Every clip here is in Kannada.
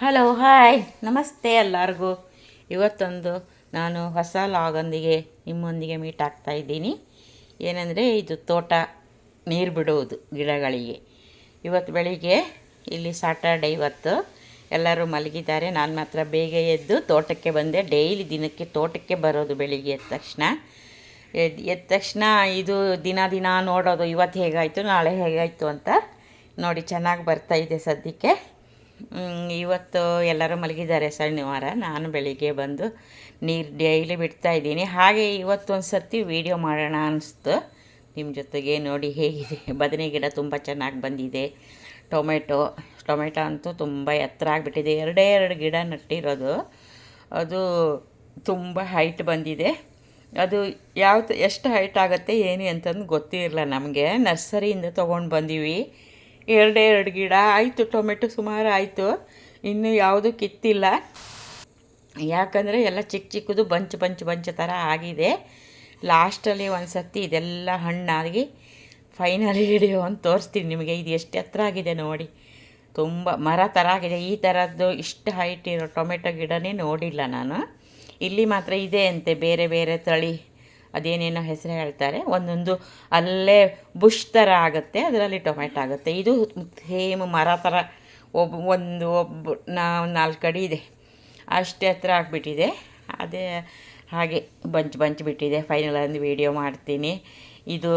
ಹಲೋ ಹಾಯ್ ನಮಸ್ತೆ ಎಲ್ಲರಿಗೂ. ಇವತ್ತೊಂದು ನಾನು ಹೊಸ ಲಾಗೊಂದಿಗೆ ನಿಮ್ಮೊಂದಿಗೆ ಮೀಟ್ ಆಗ್ತಾ ಇದ್ದೀನಿ. ಏನಂದರೆ ಇದು ತೋಟ ನೀರು ಬಿಡುವುದು ಗಿಡಗಳಿಗೆ. ಇವತ್ತು ಬೆಳಿಗ್ಗೆ ಇಲ್ಲಿ ಸಾಟರ್ಡೆ, ಇವತ್ತು ಎಲ್ಲರೂ ಮಲಗಿದ್ದಾರೆ. ನಾನು ಮಾತ್ರ ಬೇಗ ಎದ್ದು ತೋಟಕ್ಕೆ ಬಂದೆ. ಡೈಲಿ ದಿನಕ್ಕೆ ತೋಟಕ್ಕೆ ಬರೋದು ಬೆಳಿಗ್ಗೆ ಎದ್ದ ತಕ್ಷಣ ಇದು ದಿನ ನೋಡೋದು, ಇವತ್ತು ಹೇಗಾಯಿತು ನಾಳೆ ಹೇಗಾಯಿತು ಅಂತ ನೋಡಿ. ಚೆನ್ನಾಗಿ ಬರ್ತಾಯಿದೆ ಸದ್ಯಕ್ಕೆ. ಇವತ್ತು ಎಲ್ಲರೂ ಮಲಗಿದ್ದಾರೆ, ಶನಿವಾರ. ನಾನು ಬೆಳಿಗ್ಗೆ ಬಂದು ನೀರು ಡೈಲಿ ಬಿಡ್ತಾಯಿದ್ದೀನಿ. ಹಾಗೆ ಇವತ್ತೊಂದು ಸರ್ತಿ ವೀಡಿಯೋ ಮಾಡೋಣ ಅನಿಸ್ತು ನಿಮ್ಮ ಜೊತೆಗೆ. ನೋಡಿ ಹೇಗಿದೆ, ಬದನೆ ಗಿಡ ತುಂಬ ಚೆನ್ನಾಗಿ ಬಂದಿದೆ. ಟೊಮೆಟೊ ಅಂತೂ ತುಂಬ ಎತ್ತರ ಆಗಿಬಿಟ್ಟಿದೆ. ಎರಡು ಗಿಡ ನಟ್ಟಿರೋದು, ಅದು ತುಂಬ ಹೈಟ್ ಬಂದಿದೆ. ಅದು ಎಷ್ಟು ಹೈಟ್ ಆಗುತ್ತೆ ಏನು ಅಂತಂದು ಗೊತ್ತಿರಲಿಲ್ಲ ನಮಗೆ. ನರ್ಸರಿಯಿಂದ ತೊಗೊಂಡು ಬಂದೀವಿ. ಎರಡು ಗಿಡ ಆಯಿತು, ಟೊಮೆಟೊ ಸುಮಾರು ಆಯಿತು. ಇನ್ನೂ ಯಾವುದೂ ಕಿತ್ತಿಲ್ಲ, ಯಾಕಂದರೆ ಎಲ್ಲ ಚಿಕ್ಕದು ಬಂಚ್ ಥರ ಆಗಿದೆ. ಲಾಸ್ಟಲ್ಲಿ ಒಂದು ಸರ್ತಿ ಇದೆಲ್ಲ ಹಣ್ಣಾಗಿ ಫೈನಲ್ ವಿಡಿಯೋ ಅಂತ ತೋರಿಸ್ತೀನಿ ನಿಮಗೆ. ಇದು ಎಷ್ಟು ಎತ್ತರ ಆಗಿದೆ ನೋಡಿ, ತುಂಬ ಮರ ಥರ ಆಗಿದೆ. ಈ ಥರದ್ದು ಇಷ್ಟು ಹೈಟ್ ಇರೋ ಟೊಮೆಟೊ ಗಿಡನೇ ನೋಡಿಲ್ಲ ನಾನು. ಇಲ್ಲಿ ಮಾತ್ರ ಇದೆ ಅಂತೆ, ಬೇರೆ ಬೇರೆ ತಳಿ, ಅದೇನೇನೋ ಹೆಸರು ಹೇಳ್ತಾರೆ. ಒಂದೊಂದು ಅಲ್ಲೇ ಬುಷ್ ಥರ ಆಗುತ್ತೆ, ಅದರಲ್ಲಿ ಟೊಮೆಟೊ ಆಗುತ್ತೆ. ಇದು ಸೇಮ್ ಮರ ಥರ ಒಬ್ಬ 4 ಅಡಿ ಇದೆ, ಅಷ್ಟೇ ಹತ್ರ ಆಗಿಬಿಟ್ಟಿದೆ. ಅದೇ ಹಾಗೆ ಬಂಚ್ ಬಿಟ್ಟಿದೆ. ಫೈನಲ್ ಒಂದು ವೀಡಿಯೋ ಮಾಡ್ತೀನಿ. ಇದು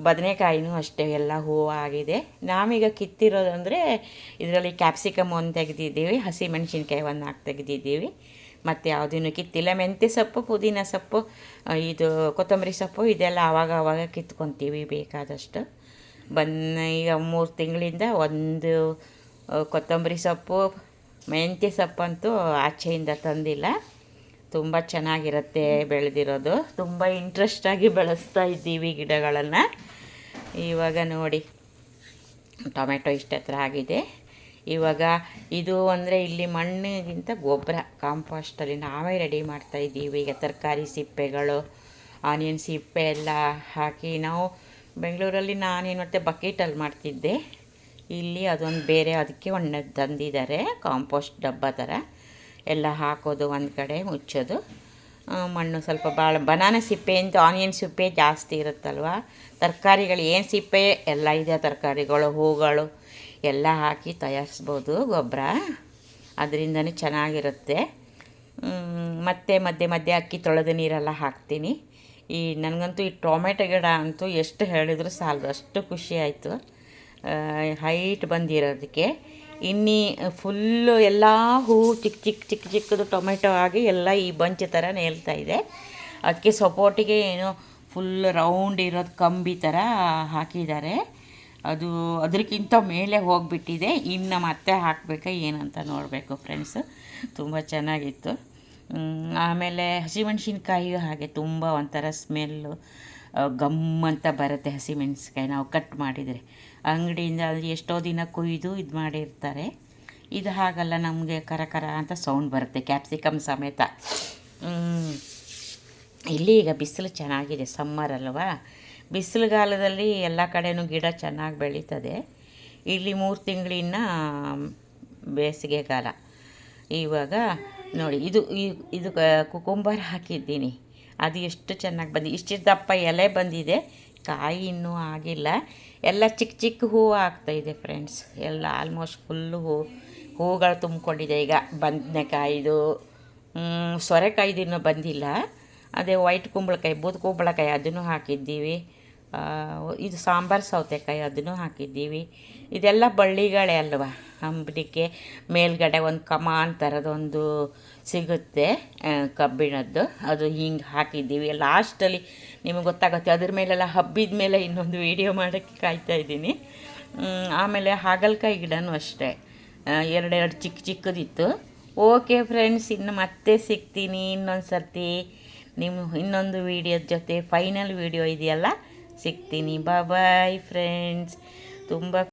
ಬದನೆಕಾಯಿನೂ ಅಷ್ಟೇ ಎಲ್ಲ ಹೂವು ಆಗಿದೆ. ನಾವೀಗ ಕಿತ್ತಿರೋದಂದರೆ ಇದರಲ್ಲಿ ಕ್ಯಾಪ್ಸಿಕಮ್ ಒಂದು ತೆಗೆದಿದ್ದೀವಿ, ಹಸಿಮೆಣ್ಸಿನ್ಕಾಯಿ ಒಂದು 4 ತೆಗೆದಿದ್ದೀವಿ. ಮತ್ತು ಯಾವುದೂ ಕಿತ್ತಿಲ್ಲ. ಮೆಂತ್ಯ ಸೊಪ್ಪು, ಪುದೀನ ಸೊಪ್ಪು, ಇದು ಕೊತ್ತಂಬರಿ ಸೊಪ್ಪು, ಇದೆಲ್ಲ ಆವಾಗ ಕಿತ್ಕೊತೀವಿ ಬೇಕಾದಷ್ಟು. ಈಗ 3 ತಿಂಗಳಿಂದ ಒಂದು ಕೊತ್ತಂಬರಿ ಸೊಪ್ಪು, ಮೆಂತ್ಯ ಸೊಪ್ಪಂತೂ ಆಚೆಯಿಂದ ತಂದಿಲ್ಲ. ತುಂಬ ಚೆನ್ನಾಗಿರುತ್ತೆ ಬೆಳೆದಿರೋದು. ತುಂಬ ಇಂಟ್ರೆಸ್ಟಾಗಿ ಬೆಳೆಸ್ತಾ ಇದ್ದೀವಿ ಗಿಡಗಳನ್ನು. ಇವಾಗ ನೋಡಿ ಟೊಮೆಟೊ ಇಷ್ಟು ಹತ್ರ ಆಗಿದೆ. ಇವಾಗ ಇದು ಅಂದರೆ ಇಲ್ಲಿ ಮಣ್ಣಿಗಿಂತ ಗೊಬ್ಬರ, ಕಾಂಪೋಸ್ಟಲ್ಲಿ ನಾವೇ ರೆಡಿ ಮಾಡ್ತಾಯಿದ್ದೀವಿ. ಈಗ ತರಕಾರಿ ಸಿಪ್ಪೆಗಳು, ಆನಿಯನ್ ಸಿಪ್ಪೆ ಎಲ್ಲ ಹಾಕಿ. ನಾವು ಬೆಂಗಳೂರಲ್ಲಿ ನಾನೇನು ಮತ್ತೆ ಬಕೆಟಲ್ಲಿ ಮಾಡ್ತಿದ್ದೆ. ಇಲ್ಲಿ ಅದೊಂದು ಬೇರೆ, ಅದಕ್ಕೆ ಒಂದು ತಂದಿದ್ದಾರೆ ಕಾಂಪೋಸ್ಟ್ ಡಬ್ಬ ಥರ. ಎಲ್ಲ ಹಾಕೋದು ಒಂದು ಕಡೆ, ಮುಚ್ಚೋದು. ಮಣ್ಣು ಸ್ವಲ್ಪ ಬನಾನಾ ಸಿಪ್ಪೆಯಿಂದ ಆನಿಯನ್ ಸಿಪ್ಪೆ ಜಾಸ್ತಿ ಇರುತ್ತಲ್ವ. ತರಕಾರಿಗಳು ಏನು ಸಿಪ್ಪೆ ಎಲ್ಲ ಇದೆ, ತರಕಾರಿಗಳು, ಹೂಗಳು ಎಲ್ಲ ಹಾಕಿ ತಯಾರಿಸ್ಬೋದು ಗೊಬ್ಬರ. ಅದರಿಂದನೇ ಚೆನ್ನಾಗಿರುತ್ತೆ. ಮತ್ತು ಮಧ್ಯೆ ಅಕ್ಕಿ ತೊಳೆದ ನೀರೆಲ್ಲ ಹಾಕ್ತೀನಿ. ನನಗಂತೂ ಈ ಟೊಮೆಟೊ ಗಿಡ ಅಂತೂ ಎಷ್ಟು ಹೇಳಿದ್ರು ಸಾಲದು, ಅಷ್ಟು ಖುಷಿ ಆಯಿತು ಹೈಟ್ ಬಂದಿರೋದಕ್ಕೆ. ಫುಲ್ಲು ಎಲ್ಲ ಹೂವು ಚಿಕ್ಕದು ಟೊಮೆಟೊ ಆಗಿ ಎಲ್ಲ ಈ ಬಂಚ್ ಥರ ನೇಲ್ತಾ ಇದೆ. ಅದಕ್ಕೆ ಸಪೋರ್ಟಿಗೆ ಏನೋ ಫುಲ್ ರೌಂಡ್ ಇರೋದು ಕಂಬಿ ಥರ ಹಾಕಿದ್ದಾರೆ. ಅದು ಅದಕ್ಕಿಂತ ಮೇಲೆ ಹೋಗಿಬಿಟ್ಟಿದೆ. ಇನ್ನು ಮತ್ತೆ ಹಾಕಬೇಕಾ ಏನಂತ ನೋಡಬೇಕು ಫ್ರೆಂಡ್ಸ್. ತುಂಬ ಚೆನ್ನಾಗಿತ್ತು. ಆಮೇಲೆ ಹಸಿಮೆಣ್ಸಿನ್ಕಾಯಿಯು ಹಾಗೆ ತುಂಬ ಒಂಥರ ಸ್ಮೆಲ್ಲು ಗಮ್ಮಂತ ಬರುತ್ತೆ ಹಸಿಮೆಣ್ಸಿನ್ಕಾಯಿ ನಾವು ಕಟ್ ಮಾಡಿದರೆ. ಅಂಗಡಿಯಿಂದ ಅದು ಎಷ್ಟೋ ದಿನ ಕೊಯ್ದು ಇದು ಮಾಡಿರ್ತಾರೆ. ಇದು ಹಾಗಲ್ಲ, ನಮಗೆ ಕರ ಅಂತ ಸೌಂಡ್ ಬರುತ್ತೆ, ಕ್ಯಾಪ್ಸಿಕಮ್ ಸಮೇತ. ಇಲ್ಲಿ ಈಗ ಬಿಸಿಲು ಚೆನ್ನಾಗಿದೆ, ಸಮ್ಮರ್ ಅಲ್ವಾ. ಬಿಸಿಲುಗಾಲದಲ್ಲಿ ಎಲ್ಲ ಕಡೆನೂ ಗಿಡ ಚೆನ್ನಾಗಿ ಬೆಳೀತದೆ. ಇಲ್ಲಿ 3 ತಿಂಗಳಿನ ಬೇಸಿಗೆಗಾಲ. ಇವಾಗ ನೋಡಿ ಇದು ಕುಕುಂಬರ್ ಹಾಕಿದ್ದೀನಿ. ಅದು ಎಷ್ಟು ಚೆನ್ನಾಗಿ ಬಂದಿದೆ. ಇಷ್ಟು ದಪ್ಪ ಎಲೆ ಬಂದಿದೆ, ಕಾಯಿ ಇನ್ನೂ ಆಗಿಲ್ಲ. ಎಲ್ಲ ಚಿಕ್ಕ ಹೂವು ಆಗ್ತಾಯಿದೆ ಫ್ರೆಂಡ್ಸ್. ಎಲ್ಲ ಆಲ್ಮೋಸ್ಟ್ ಫುಲ್ಲು ಹೂಗಳು ತುಂಬಿಕೊಂಡಿದೆ. ಈಗ ಬದನೆಕಾಯಿದು, ಸೊರೆಕಾಯ್ದು ಇನ್ನೂ ಬಂದಿಲ್ಲ. ಅದೇ ವೈಟ್ ಕುಂಬಳಕಾಯಿ, ಬೂದು ಕುಂಬಳಕಾಯಿ ಅದನ್ನು ಹಾಕಿದ್ದೀವಿ. ಇದು ಸಾಂಬಾರು ಸೌತೆಕಾಯಿ ಅದನ್ನು ಹಾಕಿದ್ದೀವಿ. ಇದೆಲ್ಲ ಬಳ್ಳಿಗಳೇ ಅಲ್ವಾ. ಹಂಬಲಿಕ್ಕೆ ಮೇಲ್ಗಡೆ ಒಂದು ಕಮಾನ್ ಥರದೊಂದು ಸಿಗುತ್ತೆ ಕಬ್ಬಿಣದ್ದು, ಅದು ಹಿಂಗೆ ಹಾಕಿದ್ದೀವಿ. ಲಾಸ್ಟಲ್ಲಿ ನಿಮಗೆ ಗೊತ್ತಾಗುತ್ತೆ. ಅದ್ರ ಮೇಲೆಲ್ಲ ಹಬ್ಬಿದ ಮೇಲೆ ಇನ್ನೊಂದು ವೀಡಿಯೋ ಮಾಡೋಕ್ಕೆ ಕಾಯ್ತಾಯಿದ್ದೀನಿ. ಆಮೇಲೆ ಹಾಗಲಕಾಯಿ ಗಿಡನೂ ಅಷ್ಟೇ, ಎರಡು ಚಿಕ್ಕದಿತ್ತು. ಓಕೆ ಫ್ರೆಂಡ್ಸ್, ಇನ್ನು ಮತ್ತೆ ಸಿಗ್ತೀನಿ ಇನ್ನೊಂದು ಸರ್ತಿ ಇನ್ನೊಂದು ವೀಡಿಯೋದ ಜೊತೆ. ಫೈನಲ್ ವೀಡಿಯೋ ಇದೆಯಲ್ಲ, ಸಿಗ್ತೀನಿ. Bye friends. ತುಂಬ